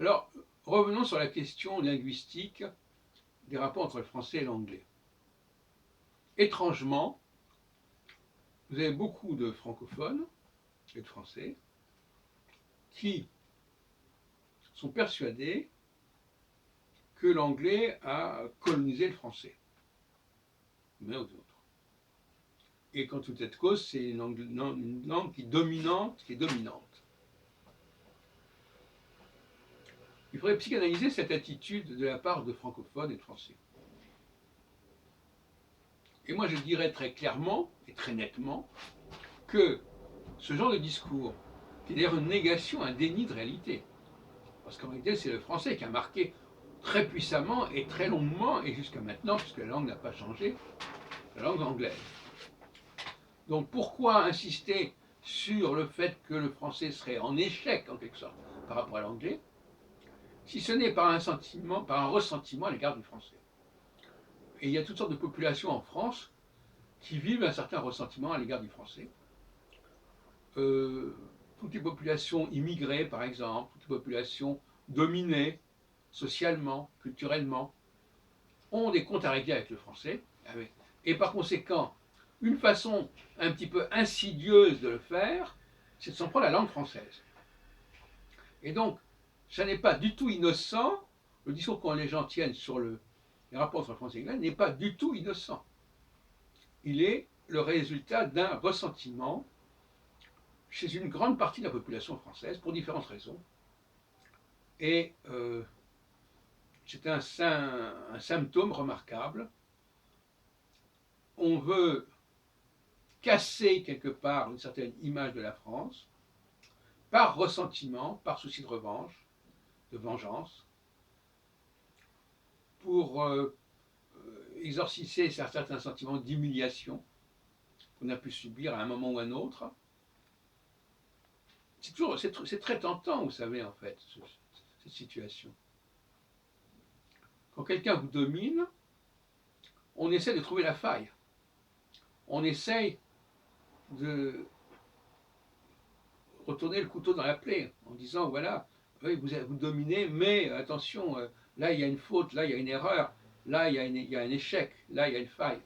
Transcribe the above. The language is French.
Alors, revenons sur la question linguistique des rapports entre le français et l'anglais. Étrangement, vous avez beaucoup de francophones et de français qui sont persuadés que l'anglais a colonisé le français, mais aux autres. Et qu'en toute cette cause, c'est une langue qui est dominante. Il faudrait psychanalyser cette attitude de la part de francophones et de français. Et moi, je dirais très clairement et très nettement que ce genre de discours, qui est d'ailleurs une négation, un déni de réalité, parce qu'en réalité, c'est le français qui a marqué très puissamment et très longuement, et jusqu'à maintenant, puisque la langue n'a pas changé, la langue anglaise. Donc pourquoi insister sur le fait que le français serait en échec, en quelque sorte, par rapport à l'anglais, si ce n'est par un sentiment, par un ressentiment à l'égard du français. Et il y a toutes sortes de populations en France qui vivent un certain ressentiment à l'égard du français. Euh, Toutes les populations immigrées, par exemple, toutes les populations dominées socialement, culturellement, ont des comptes à régler avec le français. Et par conséquent, une façon un petit peu insidieuse de le faire, c'est de s'en prendre à la langue française. Et donc, ça n'est pas du tout innocent, le discours que les gens tiennent sur les rapports entre le français et l'anglais n'est pas du tout innocent. Il est le résultat d'un ressentiment chez une grande partie de la population française, pour différentes raisons. Et c'est un symptôme remarquable. On veut casser quelque part une certaine image de la France, par ressentiment, par souci de revanche, de vengeance, pour exorciser certains sentiments d'humiliation qu'on a pu subir à un moment ou à un autre. C'est très tentant, vous savez, en fait, cette situation. Quand quelqu'un vous domine, on essaie de trouver la faille. On essaie de retourner le couteau dans la plaie en disant voilà, oui, vous dominez, mais attention, là il y a une faute, là il y a une erreur, là il y a un échec, là il y a une faille.